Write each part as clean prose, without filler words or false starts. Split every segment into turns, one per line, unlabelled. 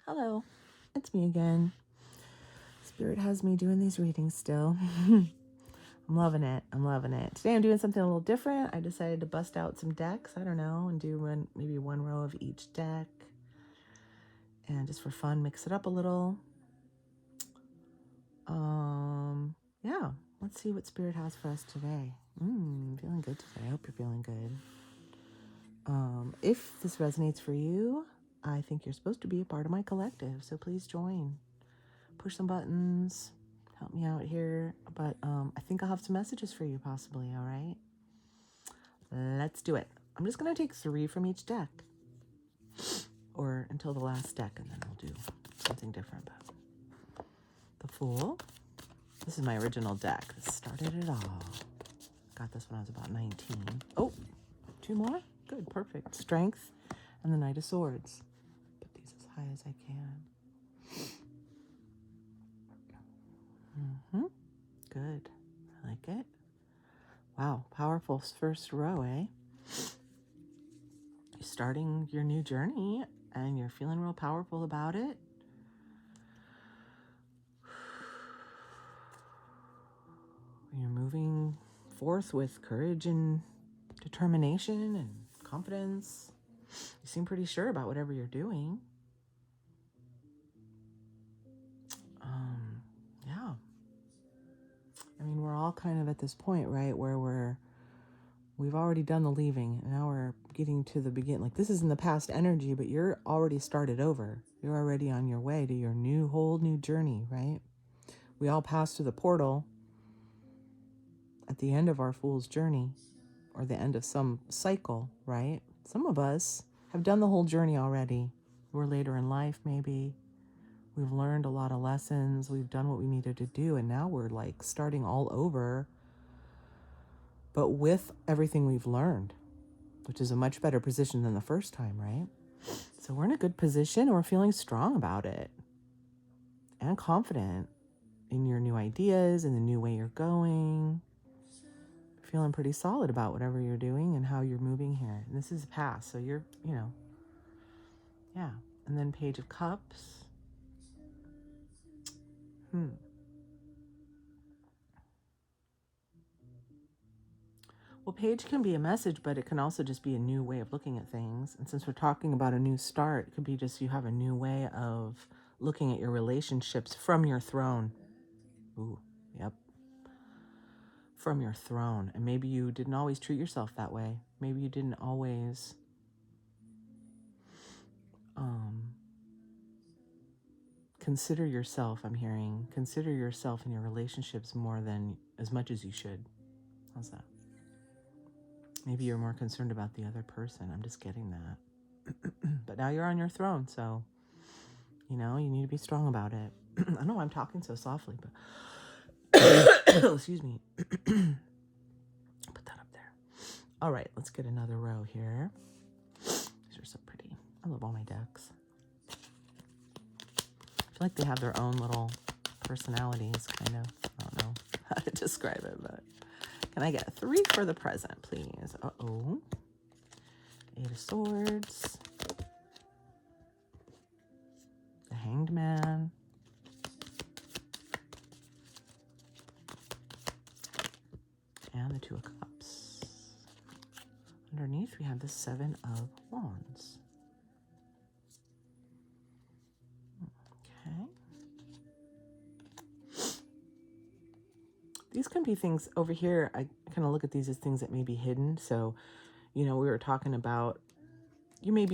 Hello, it's me again. Spirit has me doing these readings still. I'm loving it. I'm loving it. Today I'm doing something a little different. I decided to bust out some decks, I don't know, and do maybe one row of each deck. And just for fun, mix it up a little. Yeah, let's see what Spirit has for us today. Feeling good today. I hope you're feeling good. If this resonates for you, I think you're supposed to be a part of my collective, so please join. Push some buttons, help me out here. But I think I'll have some messages for you possibly, all right? Let's do it. I'm just going to take 3 from each deck, or until the last deck, and then we'll do something different. But the Fool. This is my original deck. This started it all. Got this when I was about 19. Oh, 2 more? Good, perfect. Strength and the Knight of Swords. Put these as high as I can. Good. I like it. Wow, powerful first row, eh? You're starting your new journey and you're feeling real powerful about it. You're moving forth with courage and determination and confidence. You seem pretty sure about whatever you're doing. Yeah. I mean, we're all kind of at this point, right, where we've already done the leaving, and now we're getting to the beginning. Like, this is in the past energy, but you're already started over. You're already on your way to your whole new journey, right? We all pass through the portal at the end of our fool's journey, or the end of some cycle, right? Some of us have done the whole journey already. We're later in life, maybe. We've learned a lot of lessons. We've done what we needed to do, and now we're like starting all over, but with everything we've learned, which is a much better position than the first time, right? So we're in a good position, and we're feeling strong about it and confident in your new ideas and the new way you're going. Feeling pretty solid about whatever you're doing and how you're moving here. And this is past, so you're, yeah. And then Page of Cups. Well, page can be a message, but it can also just be a new way of looking at things. And since we're talking about a new start, it could be just you have a new way of looking at your relationships from your throne. Ooh, yep. From your throne. And maybe you didn't always treat yourself that way. Maybe you didn't always consider yourself, I'm hearing. Consider yourself in your relationships more than as much as you should. How's that? Maybe you're more concerned about the other person. I'm just getting that. But now you're on your throne, so, you need to be strong about it. I know I'm talking so softly, but excuse me. Put that up there. All right, let's get another row here. These are so pretty. I love all my decks. I feel like they have their own little personalities, kind of. I don't know how to describe it, but can I get 3 for the present, please? Uh-oh. 8 of Swords. The Hanged Man. And the 2 of Cups. Underneath, we have the 7 of Wands. Okay. These can be things over here. I kind of look at these as things that may be hidden. So, we were talking about, you may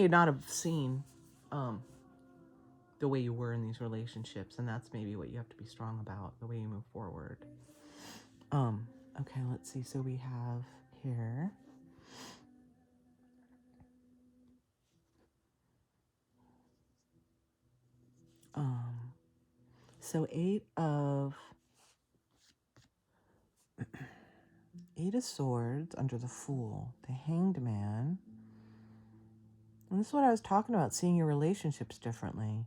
not have seen the way you were in these relationships, and that's maybe what you have to be strong about, the way you move forward. Okay, let's see. So we have here so 8 of Swords under the Fool, the Hanged Man. And this is what I was talking about, seeing your relationships differently.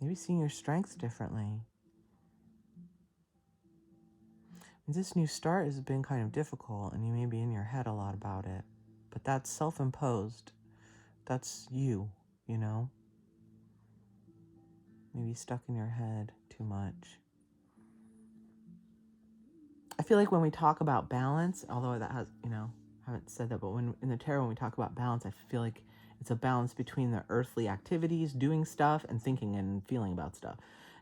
Maybe seeing your strengths differently. And this new start has been kind of difficult, and you may be in your head a lot about it. But that's self-imposed. That's you. you know? Maybe stuck in your head too much. I feel like when we talk about balance, although that has, you know, I haven't said that, but when in the tarot, when we talk about balance, I feel like it's a balance between the earthly activities, doing stuff, and thinking and feeling about stuff.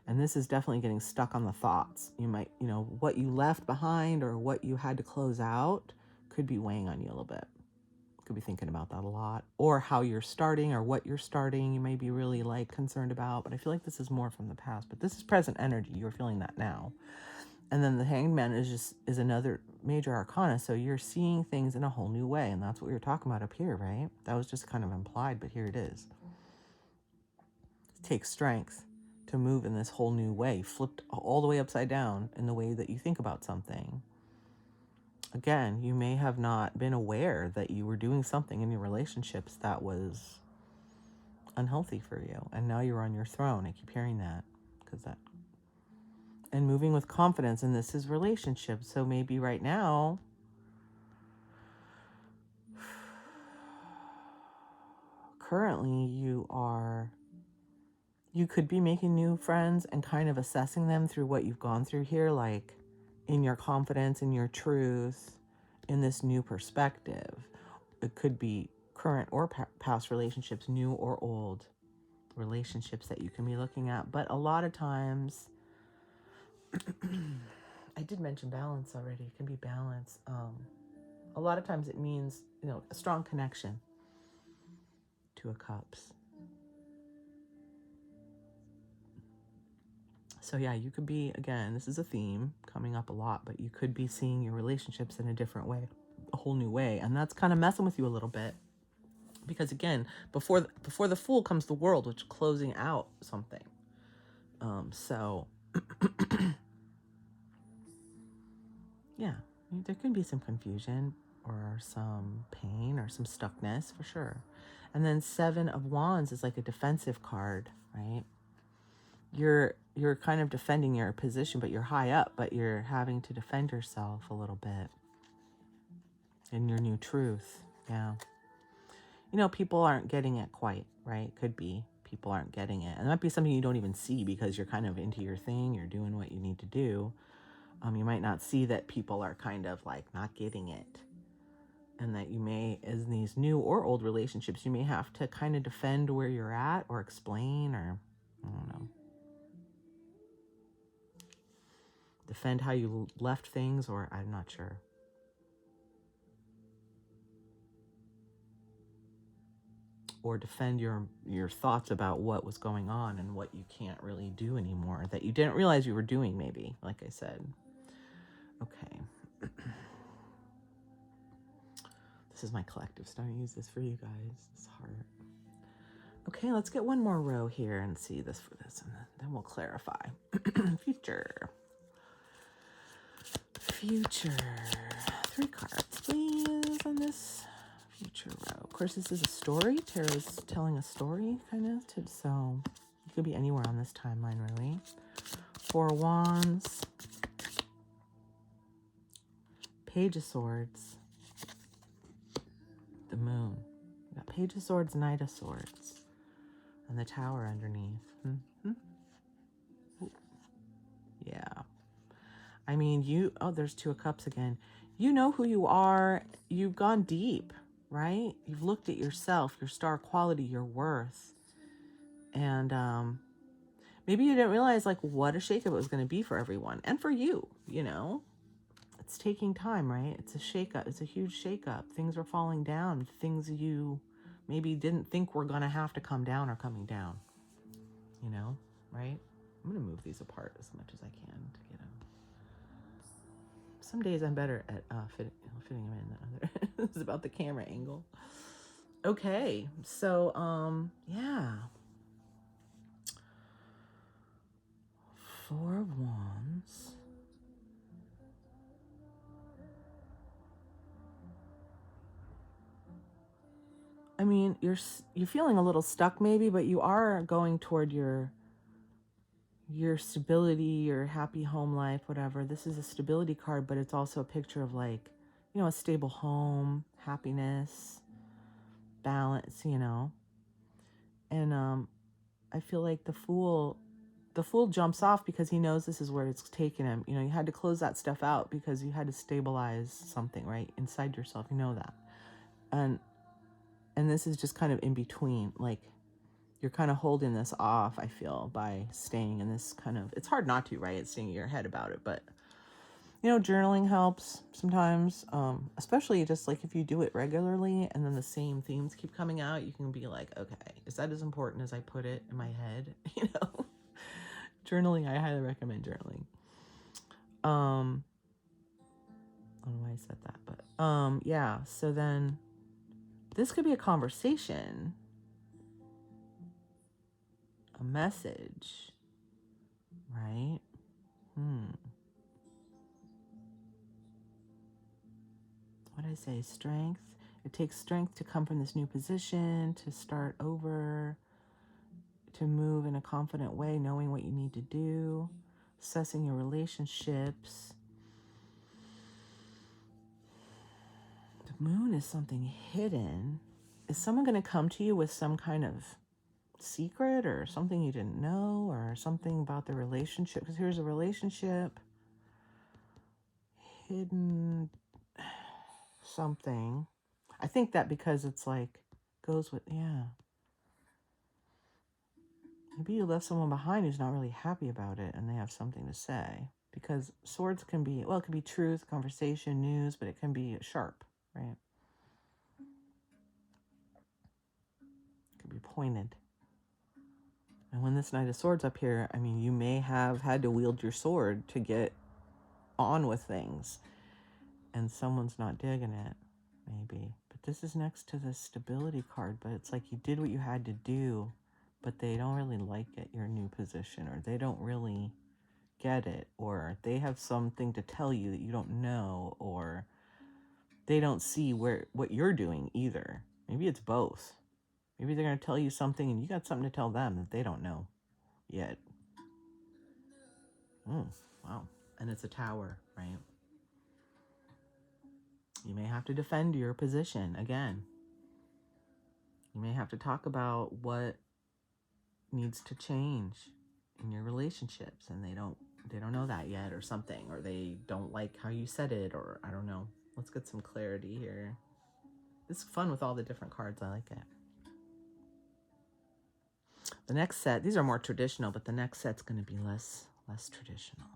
And this is definitely getting stuck on the thoughts. You might, you know, what you left behind or what you had to close out could be weighing on you a little bit. Could be thinking about that a lot. Or how you're starting or what you're starting, you may be really like concerned about. But I feel like this is more from the past. But this is present energy. You're feeling that now. And then the Hanged Man is another major arcana. So you're seeing things in a whole new way. And that's what we were talking about up here, right? That was just kind of implied, but here it is. It takes strength to move in this whole new way, flipped all the way upside down in the way that you think about something. Again, you may have not been aware that you were doing something in your relationships that was unhealthy for you. And now you're on your throne. I keep hearing that because that. And moving with confidence, and this is relationships. So maybe right now, currently you could be making new friends and kind of assessing them through what you've gone through here, like in your confidence, in your truth, in this new perspective. It could be current or past relationships, new or old relationships that you can be looking at. But a lot of times, I did mention balance already. It can be balance. A lot of times it means, you know, a strong connection. Two of Cups. So yeah, you could be, again, this is a theme coming up a lot, but you could be seeing your relationships in a different way, a whole new way. And that's kind of messing with you a little bit. Because again, before the Fool comes the World, which is closing out something. So yeah, there can be some confusion or some pain or some stuckness for sure. And then 7 of Wands is like a defensive card, right? You're kind of defending your position, but you're high up, but you're having to defend yourself a little bit in your new truth. Yeah. You know, people aren't getting it quite, right? Could be people aren't getting it. And that might be something you don't even see because you're kind of into your thing. You're doing what you need to do. You might not see that people are kind of like not getting it. And that you may, as in these new or old relationships, you may have to kind of defend where you're at or explain or, I don't know, defend how you left things, or I'm not sure. Or defend your thoughts about what was going on and what you can't really do anymore that you didn't realize you were doing, maybe, like I said. Okay. This is my collective starting to use this for you guys. This heart. Okay, let's get one more row here and see this for this, and then we'll clarify. Future. 3 cards, please, on this future row. Of course, this is a story. Tarot is telling a story, kind of. So you could be anywhere on this timeline, really. 4 of Wands. Page of Swords. The Moon. We got Page of Swords, Knight of Swords. And the Tower underneath. Yeah. I mean, there's 2 of Cups again. You know who you are. You've gone deep, right? You've looked at yourself, your star quality, your worth. And maybe you didn't realize like what a shakeup it was going to be for everyone and for you, you know. It's taking time, right? It's a shakeup. It's a huge shakeup. Things are falling down. Things you maybe didn't think were going to have to come down are coming down, you know, right? I'm going to move these apart as much as I can to get them. Some days I'm better at fitting them in than others. It's about the camera angle. Okay, so, yeah. 4 of Wands. I mean, you're feeling a little stuck maybe, but you are going toward your stability, your happy home life, whatever. This is a stability card, but it's also a picture of like, you know, a stable home, happiness, balance, you know. And I feel like the fool jumps off because he knows this is where it's taken him. You know, you had to close that stuff out because you had to stabilize something, right? Inside yourself, you know that. And this is just kind of in between. Like, you're kind of holding this off, I feel, by staying in this kind of, it's hard not to, right? It's staying in your head about it. But, you know, journaling helps sometimes, especially just like if you do it regularly and then the same themes keep coming out, you can be like, okay, is that as important as I put it in my head? You know, journaling, I highly recommend journaling. I don't know why I said that, but yeah, so then this could be a conversation, a message, right? What did I say? Strength. It takes strength to come from this new position, to start over, to move in a confident way, knowing what you need to do, assessing your relationships. The moon is something hidden. Is someone going to come to you with some kind of secret or something you didn't know or something about the relationship? Because here's a relationship, hidden something. I think that because it's like, goes with, yeah. Maybe you left someone behind who's not really happy about it and they have something to say. Because swords can be, well, it can be truth, conversation, news, but it can be sharp, right? It can be pointed. And when this Knight of Swords up here, I mean, you may have had to wield your sword to get on with things. And someone's not digging it, maybe. But this is next to the stability card, but it's like you did what you had to do, but they don't really like it, your new position, or they don't really get it, or they have something to tell you that you don't know, or they don't see what you're doing either. Maybe it's both. Maybe they're going to tell you something and you got something to tell them that they don't know yet. Wow. And it's a tower, right? You may have to defend your position again. You may have to talk about what needs to change in your relationships, and they don't know that yet, or something, or they don't like how you said it, or I don't know. Let's get some clarity here. It's fun with all the different cards. I like it. The next set, these are more traditional, but the next set's going to be less traditional.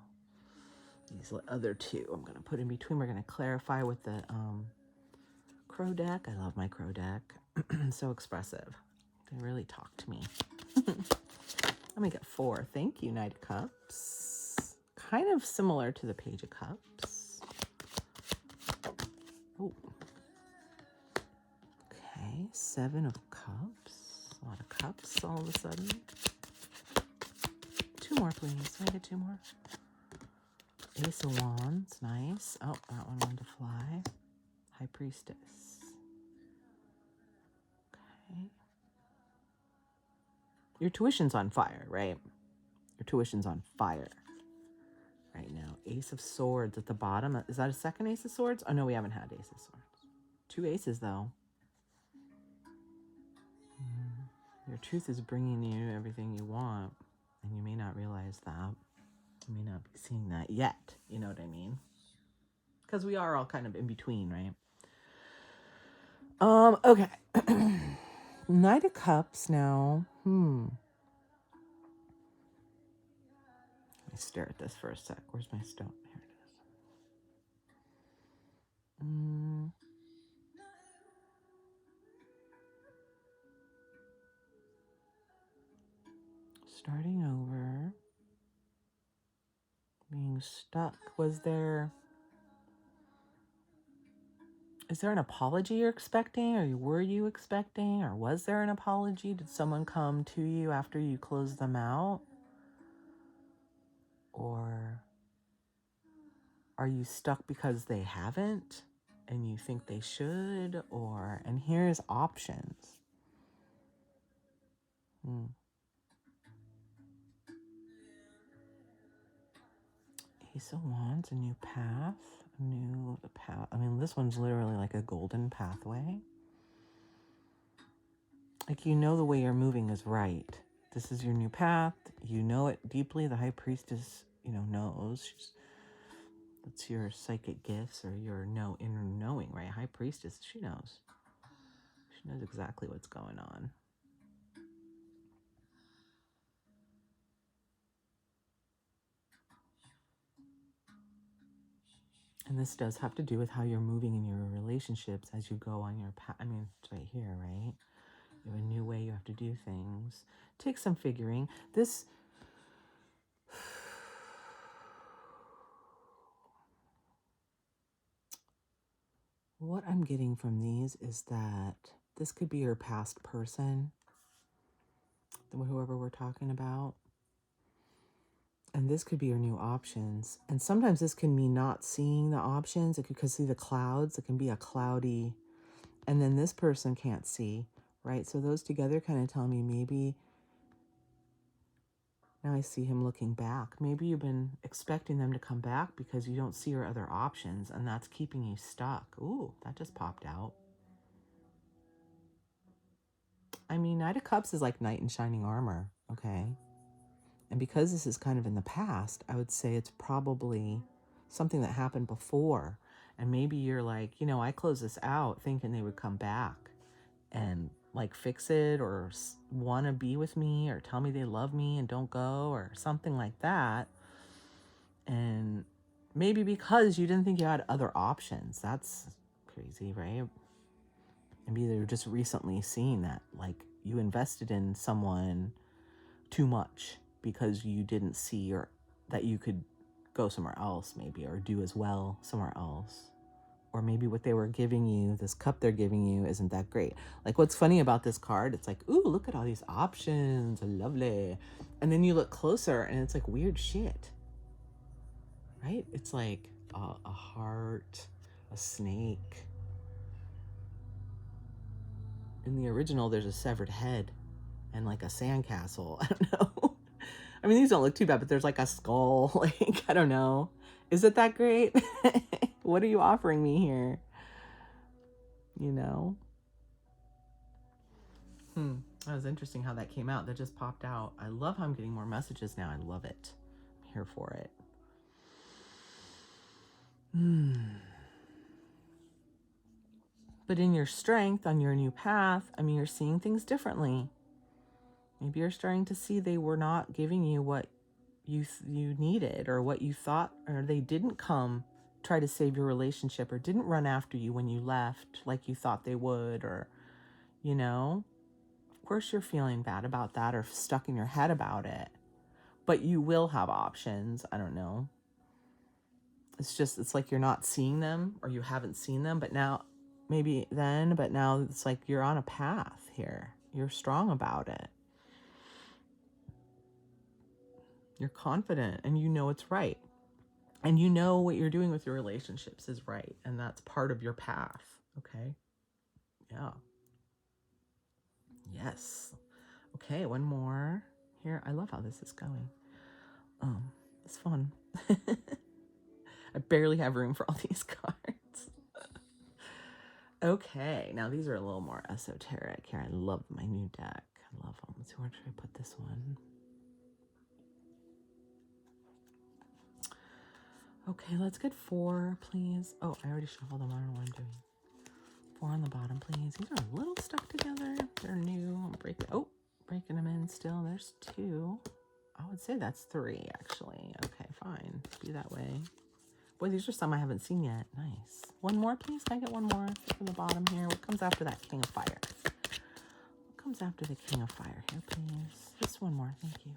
These other two I'm going to put in between. We're going to clarify with the crow deck. I love my crow deck. So expressive. They really talk to me. Let me get 4. Thank you, Knight of Cups. Kind of similar to the Page of Cups. Oh. Okay, 7 of Cups. A lot of cups all of a sudden. 2 more, please. Can I get 2 more? Ace of Wands. Nice. Oh, that one wanted to fly. High Priestess. Okay. Your tuition's on fire, right? Your tuition's on fire right now. Ace of Swords at the bottom. Is that a second Ace of Swords? Oh, no, we haven't had Ace of Swords. 2 aces, though. Your truth is bringing you everything you want, and you may not realize that. You may not be seeing that yet. You know what I mean? Because we are all kind of in between, right? Okay. Knight of Cups now. Let me stare at this for a sec. Where's my stone? Here it is. Starting over. Being stuck. Is there an apology you're expecting, or were you expecting, or was there an apology? Did someone come to you after you closed them out? Or are you stuck because they haven't and you think they should? And here's options. Ace of Wands, a new path. I mean, this one's literally like a golden pathway. Like, you know the way you're moving is right. This is your new path. You know it deeply. The High Priestess, knows. That's your psychic gifts or your inner knowing, right? High Priestess, she knows. She knows exactly what's going on. And this does have to do with how you're moving in your relationships as you go on your path. I mean, it's right here, right? You have a new way you have to do things. Take some figuring. What I'm getting from these is that this could be your past person, whoever we're talking about. And this could be your new options. And sometimes this can mean not seeing the options. It could see the clouds. It can be a cloudy, and then this person can't see, right? So those together kind of tell me maybe now I see him looking back. Maybe you've been expecting them to come back because you don't see your other options, and that's keeping you stuck. Ooh, that just popped out. I mean, Knight of Cups is like knight in shining armor, okay? And because this is kind of in the past, I would say it's probably something that happened before. And maybe you're like, I closed this out thinking they would come back and like fix it or want to be with me or tell me they love me and don't go or something like that. And maybe because you didn't think you had other options. That's crazy, right? Maybe they're just recently seeing that, like, you invested in someone too much because you didn't see or that you could go somewhere else maybe or do as well somewhere else. Or maybe what they were giving you, this cup they're giving you, isn't that great. Like, what's funny about this card, it's like, ooh, look at all these options, lovely. And then you look closer and it's like weird shit, right? It's like a heart, a snake. In the original, there's a severed head and like a sandcastle. I don't know. I mean, these don't look too bad, but there's like a skull. Like, I don't know. Is it that great? What are you offering me here? That was interesting how that came out. That just popped out. I love how I'm getting more messages now. I love it. I'm here for it. But in your strength, on your new path, I mean, you're seeing things differently. Maybe you're starting to see they were not giving you what you needed or what you thought, or they didn't come try to save your relationship or didn't run after you when you left like you thought they would, or, of course you're feeling bad about that or stuck in your head about it, but you will have options. I don't know. It's like you're not seeing them or you haven't seen them, but now maybe then, but now it's like you're on a path here. You're strong about it. You're confident and you know it's right. And you know what you're doing with your relationships is right. And that's part of your path. Okay. Yeah. Yes. Okay. One more here. I love how this is going. It's fun. I barely have room for all these cards. Okay. Now these are a little more esoteric here. I love my new deck. I love them. So where should I put this one? Okay, let's get 4, please. Oh, I already shuffled them. I don't know what I'm doing. 4 on the bottom, please. These are a little stuck together. They're new. I'm breaking them in still. There's 2. I would say that's 3, actually. Okay, fine. Be that way. Boy, these are some I haven't seen yet. Nice. One more, please. Can I get one more from the bottom here? What comes after that King of Fire? What comes after the King of Fire here, please? Just one more. Thank you.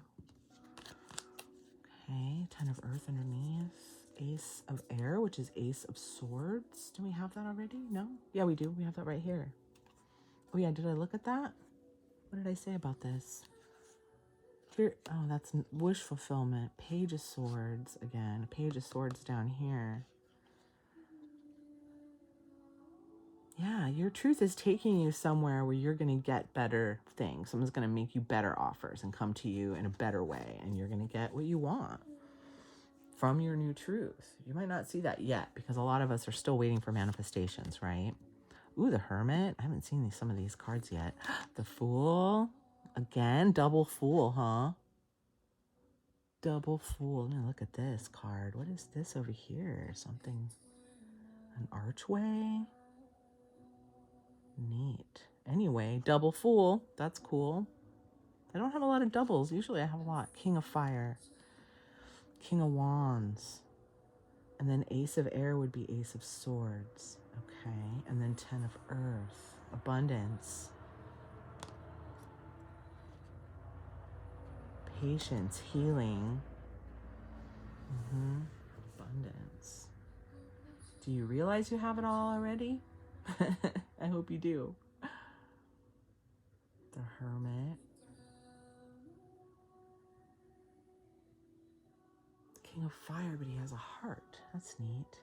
Okay, 10 of Earth underneath. Ace of Air, which is Ace of Swords. Do we have that already? No? Yeah, we do. We have that right here. Oh, yeah. Did I look at that? What did I say about this? Here. Oh, that's wish fulfillment. Page of Swords again. Page of Swords down here. Yeah, your truth is taking you somewhere where you're going to get better things. Someone's going to make you better offers and come to you in a better way, and you're going to get what you want from your new truth. You might not see that yet because a lot of us are still waiting for manifestations, right? Ooh, the Hermit. I haven't seen some of these cards yet. The Fool. Again, double Fool, huh? Double Fool. Now look at this card. What is this over here? Something, an archway? Neat. Anyway, double Fool. That's cool. I don't have a lot of doubles. Usually I have a lot. King of Fire. King of Wands. And then Ace of Air would be Ace of Swords. Okay. And then 10 of Earth. Abundance. Patience. Healing. Abundance. Do you realize you have it all already? I hope you do. The Hermit. King of Fire, but he has a heart. That's neat.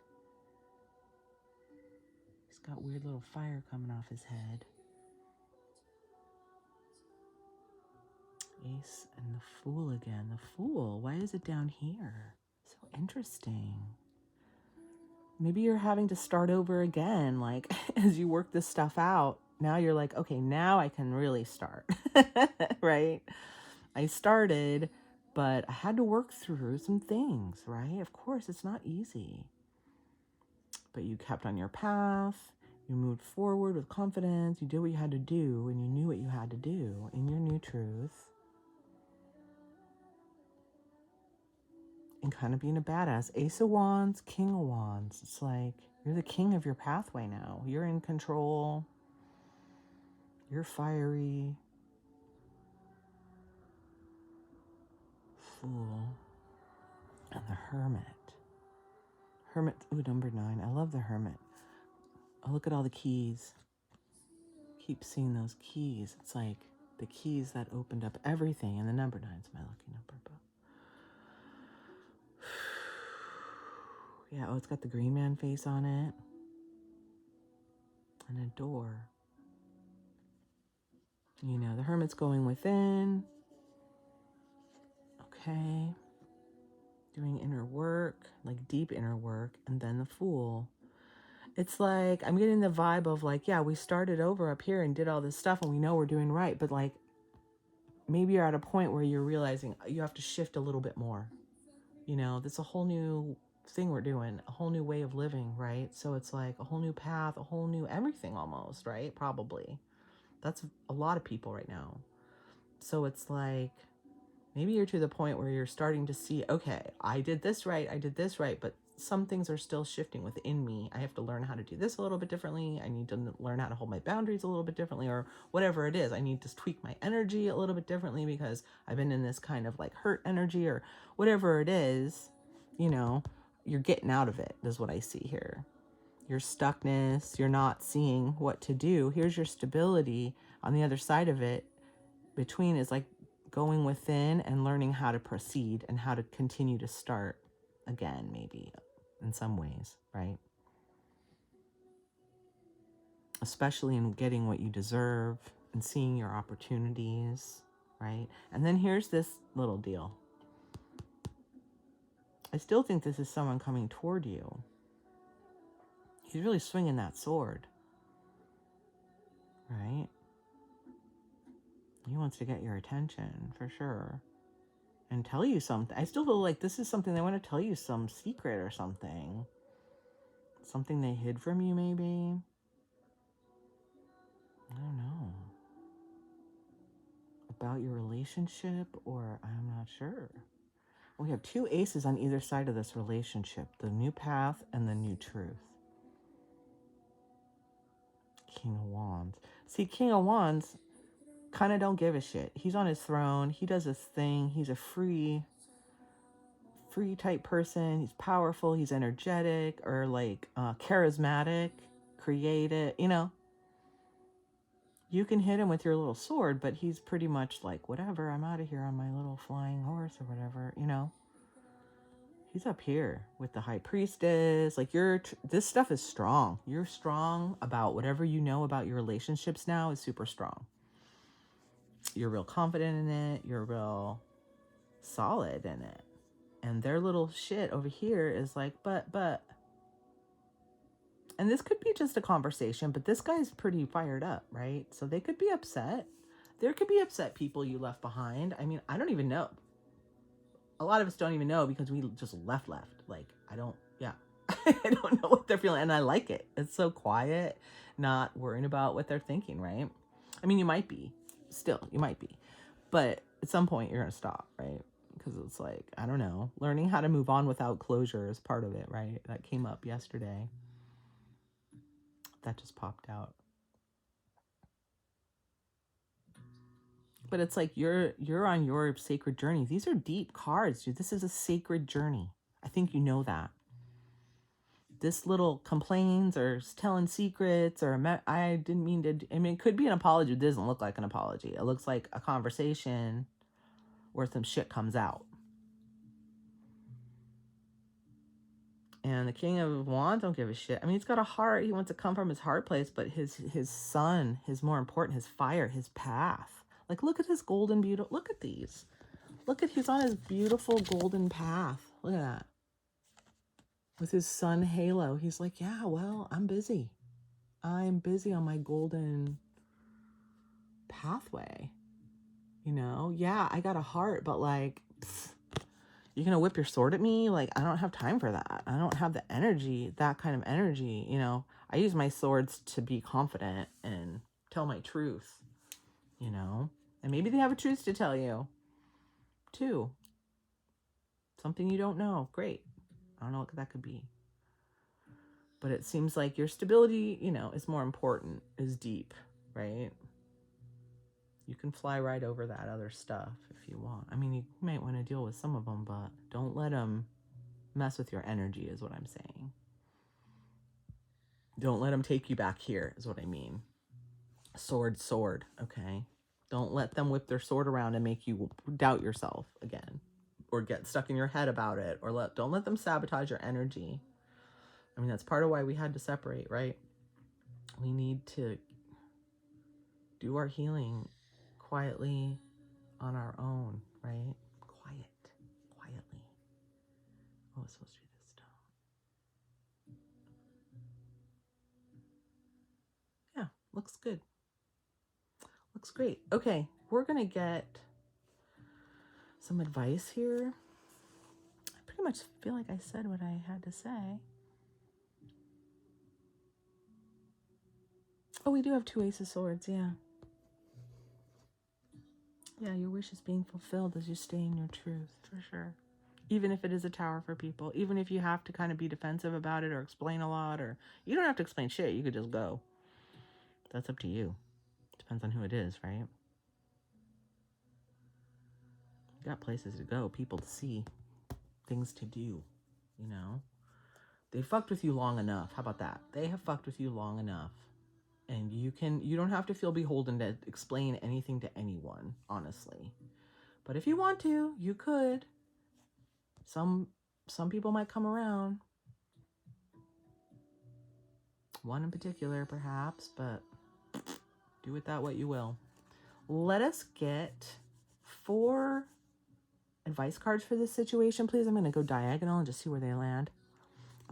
He's got weird little fire coming off his head. Ace and the Fool again. The Fool, why is it down here? So interesting. Maybe you're having to start over again, like as you work this stuff out. Now you're like, okay, now I can really start, right? I started, but I had to work through some things, right? Of course, it's not easy. But you kept on your path. You moved forward with confidence. You did what you had to do, and you knew what you had to do in your new truth. And kind of being a badass. Ace of Wands, King of Wands. It's like you're the king of your pathway now. You're in control. You're fiery. Fool. And the Hermit. Hermit, ooh, number 9. I love the Hermit. Oh, look at all the keys. Keep seeing those keys. It's like the keys that opened up everything. And the number 9 is my lucky number. But yeah, oh, it's got the green man face on it. And a door. You know, the Hermit's going within. Okay. Doing inner work, like deep inner work. And then the Fool. It's like, I'm getting the vibe of like, yeah, we started over up here and did all this stuff and we know we're doing right. But like, maybe you're at a point where you're realizing you have to shift a little bit more. You know, that's a whole new thing we're doing, a whole new way of living, right? So it's like a whole new path, a whole new everything almost, right? Probably. That's a lot of people right now. So it's like, maybe you're to the point where you're starting to see, okay, I did this right, but some things are still shifting within me. I have to learn how to do this a little bit differently. I need to learn how to hold my boundaries a little bit differently, or whatever it is. I need to tweak my energy a little bit differently because I've been in this kind of like hurt energy or whatever it is. You know, you're getting out of it is what I see here. Your stuckness, you're not seeing what to do. Here's your stability. On the other side of it, between is like going within and learning how to proceed and how to continue to start again, maybe in some ways, right? Especially in getting what you deserve and seeing your opportunities, right? And then here's this little deal. I still think this is someone coming toward you. He's really swinging that sword, right? He wants to get your attention for sure and tell you something. I still feel like this is something they want to tell you, some secret or something. Something they hid from you, maybe. I don't know. About your relationship, or I'm not sure. We have 2 aces on either side of this relationship. The new path and the new truth. King of Wands. See, King of Wands kind of don't give a shit. He's on his throne. He does his thing. He's a free type person. He's powerful. He's energetic or like charismatic, creative, you know. You can hit him with your little sword, but he's pretty much like, whatever, I'm out of here on my little flying horse or whatever, you know. He's up here with the high priestess. Like, this stuff is strong. You're strong about whatever you know about your relationships now is super strong. You're real confident in it. You're real solid in it. And their little shit over here is like, but, And this could be just a conversation, but this guy's pretty fired up, right? So they could be upset. There could be upset people you left behind. I mean, I don't even know. A lot of us don't even know because we just left. Like, I don't know what they're feeling. And I like it. It's so quiet, not worrying about what they're thinking, right? I mean, you might be. Still, you might be. But at some point, you're going to stop, right? Because it's like, I don't know. Learning how to move on without closure is part of it, right? That came up yesterday. That just popped out. But it's like you're on your sacred journey. These are deep cards, dude. This is a sacred journey. I think you know that. This little complains or telling secrets or I didn't mean to. I mean, it could be an apology. It doesn't look like an apology. It looks like a conversation where some shit comes out. And the King of Wands don't give a shit. I mean, he's got a heart. He wants to come from his heart place, but his sun, his more important, his fire, his path. Like, look at his golden beautiful. Look at these. Look at, he's on his beautiful golden path. Look at that. With his sun halo. He's like, yeah, well, I'm busy. I'm busy on my golden pathway. You know? Yeah, I got a heart, but like, you're going to whip your sword at me? Like, I don't have time for that. I don't have the energy, that kind of energy. You know, I use my swords to be confident and tell my truth, you know? And maybe they have a truth to tell you, too. Something you don't know. Great. I don't know what that could be. But it seems like your stability, you know, is more important, is deep, right? You can fly right over that other stuff if you want. I mean, you might want to deal with some of them, but don't let them mess with your energy is what I'm saying. Don't let them take you back here is what I mean. Sword, okay? Don't let them whip their sword around and make you doubt yourself again or get stuck in your head about it, or don't let them sabotage your energy. I mean, that's part of why we had to separate, right? We need to do our healing quietly on our own, right? Quietly. Oh, it's supposed to be this stone. Yeah, looks good. Looks great. Okay, we're going to get some advice here. I pretty much feel like I said what I had to say. Oh, we do have 2 Ace of Swords, yeah. Yeah, your wish is being fulfilled as you stay in your truth, for sure. Even if it is a tower for people, even if you have to kind of be defensive about it or explain a lot, or you don't have to explain shit, you could just go. That's up to you. Depends on who it is, right? You got places to go, people to see, things to do, you know? They fucked with you long enough. How about that? They have fucked with you long enough. And you don't have to feel beholden to explain anything to anyone, honestly. But if you want to, you could. Some people might come around. One in particular, perhaps, but do with that what you will. Let us get 4 advice cards for this situation, please. I'm going to go diagonal and just see where they land.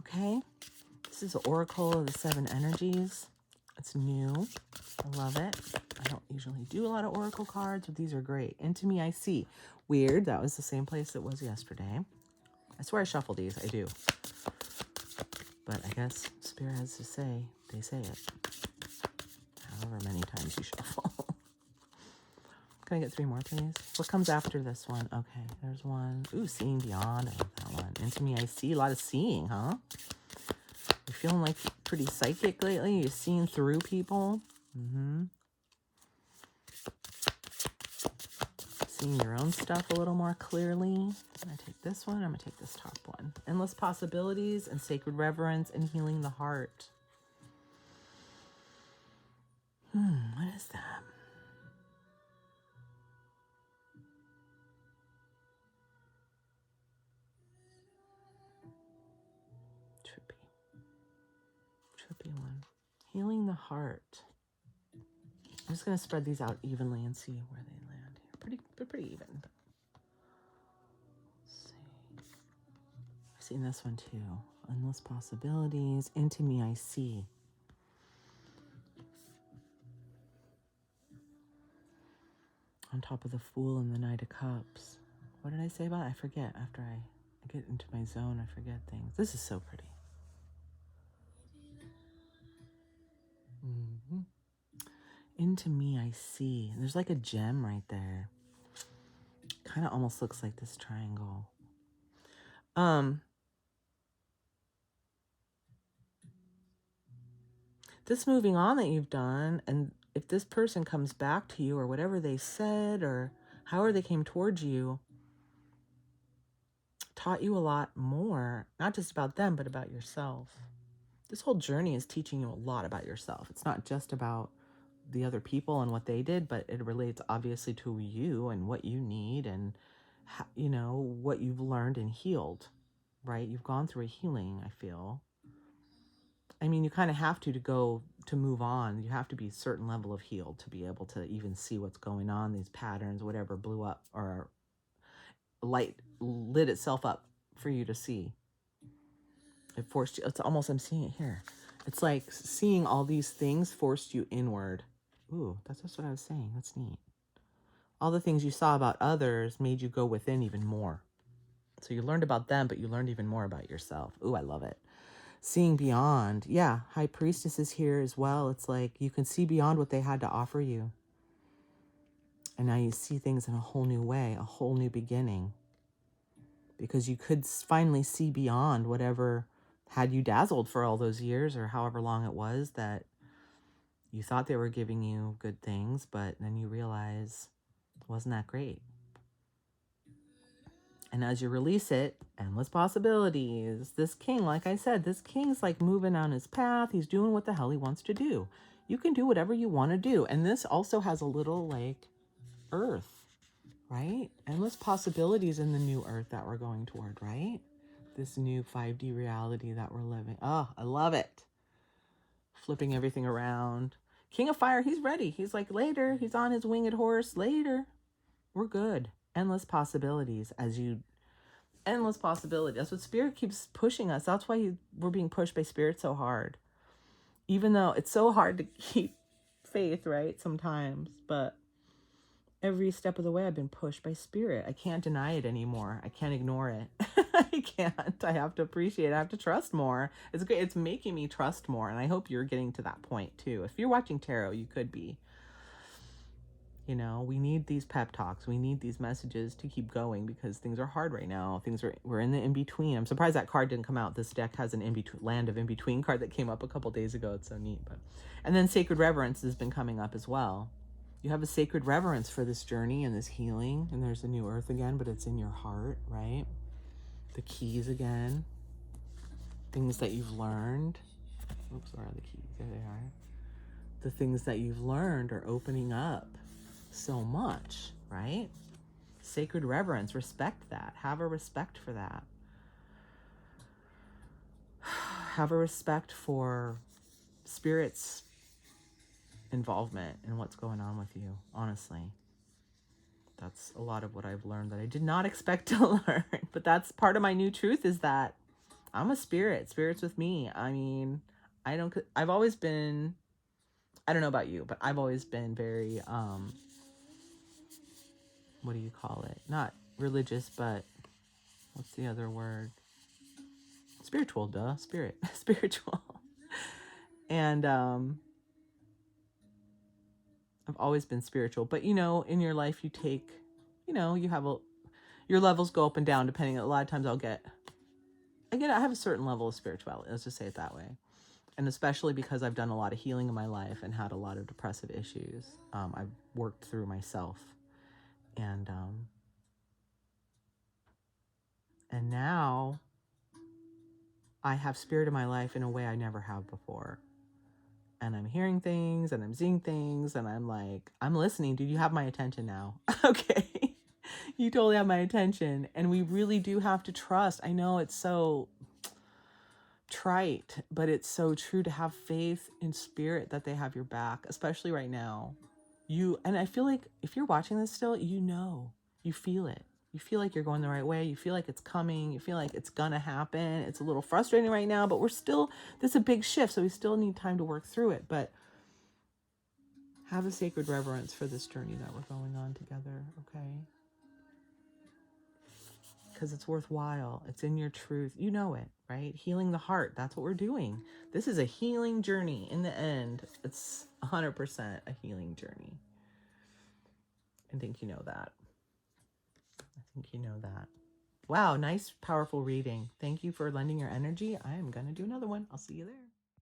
Okay. This is the Oracle of the 7 Energies. It's new. I love it. I don't usually do a lot of Oracle cards, but these are great. Into Me I See. Weird. That was the same place it was yesterday. I swear I shuffle these. I do. But I guess Spirit has to say, they say it. However many times you shuffle. Can I get 3 more, please? What comes after this one? Okay, there's one. Ooh, Seeing Beyond. I love that one. Into Me I See. A lot of seeing, huh? You're feeling like pretty psychic lately? You're seeing through people? Mm-hmm. Seeing your own stuff a little more clearly. I'm going to take this one. I'm going to take this top one. Endless Possibilities and Sacred Reverence and Healing the Heart. What is that? Trippy one. Healing the Heart. I'm just going to spread these out evenly and see where they land here. Pretty even. Let's see. I've seen this one too. endless possibilities. Into me I see. On top of the Fool and the Knight of Cups. What did I say about it? I forget. After I get into my zone, I forget things. This is so pretty. Mm-hmm. Into me I see. And there's like a gem right there. Kind of almost looks like this triangle. This moving on that you've done, and if this person comes back to you or whatever they said or however they came towards you, taught you a lot more, not just about them, but about yourself. This whole journey is teaching you a lot about yourself. It's not just about the other people and what they did, but it relates obviously to you and what you need and, you know, what you've learned and healed, right? You've gone through a healing, I feel. I mean, you kind of have to go to move on. You have to be a certain level of healed to be able to even see what's going on, these patterns, whatever blew up or light lit itself up for you to see. It forced you, it's almost, I'm seeing it here. It's like seeing all these things forced you inward. Ooh, that's just what I was saying. That's neat. All the things you saw about others made you go within even more. So you learned about them, but you learned even more about yourself. Ooh, I love it. Seeing beyond. Yeah, High Priestess is here as well. It's like you can see beyond what they had to offer you. And now you see things in a whole new way, a whole new beginning. Because you could finally see beyond whatever had you dazzled for all those years or however long it was that you thought they were giving you good things, but then you realize it wasn't that great. And as you release it, endless possibilities. This king, like I said, this king's like moving on his path. He's doing what the hell he wants to do. You can do whatever you want to do. And this also has a little like earth, right? Endless possibilities in the new earth that we're going toward, right? This new 5D reality that we're living. Oh, I love it. Flipping everything around. King of Fire, he's ready. He's like, later. He's on his winged horse. Later. We're good. Endless possibilities as you... Endless possibility. That's what Spirit keeps pushing us. That's why we're being pushed by Spirit so hard. Even though it's so hard to keep faith, right? Sometimes. But every step of the way I've been pushed by Spirit. I can't deny it anymore. I can't ignore it. I can't. I have to appreciate it. I have to trust more. It's great. It's making me trust more. And I hope you're getting to that point too. If you're watching tarot, you could be. You know, we need these pep talks. We need these messages to keep going because things are hard right now. We're in the in-between. I'm surprised that card didn't come out. This deck has an in-between, land of in-between card that came up a couple days ago. It's so neat. And then Sacred Reverence has been coming up as well. You have a sacred reverence for this journey and this healing. And there's a new earth again, but it's in your heart, right? The keys again. Things that you've learned. Oops, where are the keys? There they are. The things that you've learned are opening up so much, right? Sacred reverence, respect that. Have a respect for that. Have a respect for Spirit's involvement in what's going on with you, honestly. That's a lot of what I've learned that I did not expect to learn. But that's part of my new truth is that I'm a spirit. Spirit's with me. I mean, I've always been, I don't know about you, but I've always been very, what do you call it? Not religious, but what's the other word? Spiritual, duh. Spirit. Spiritual. And I've always been spiritual. But, you know, in your life you take, you know, you have your levels go up and down depending. A lot of times I have a certain level of spirituality. Let's just say it that way. And especially because I've done a lot of healing in my life and had a lot of depressive issues. I've worked through myself. And now I have Spirit in my life in a way I never have before. And I'm hearing things and I'm seeing things and I'm like, I'm listening. Dude, you have my attention now. Okay. You totally have my attention. And we really do have to trust. I know it's so trite, but it's so true to have faith in Spirit that they have your back, especially right now. And I feel like if you're watching this still, you know, you feel it. You feel like you're going the right way. You feel like it's coming. You feel like it's going to happen. It's a little frustrating right now, but this is a big shift. So we still need time to work through it. But have a sacred reverence for this journey that we're going on together, okay? Because it's worthwhile. It's in your truth. You know it, right? Healing the heart. That's what we're doing. This is a healing journey. In the end, it's 100% a healing journey. I think you know that. Wow, nice, powerful reading. Thank you for lending your energy. I am going to do another one. I'll see you there.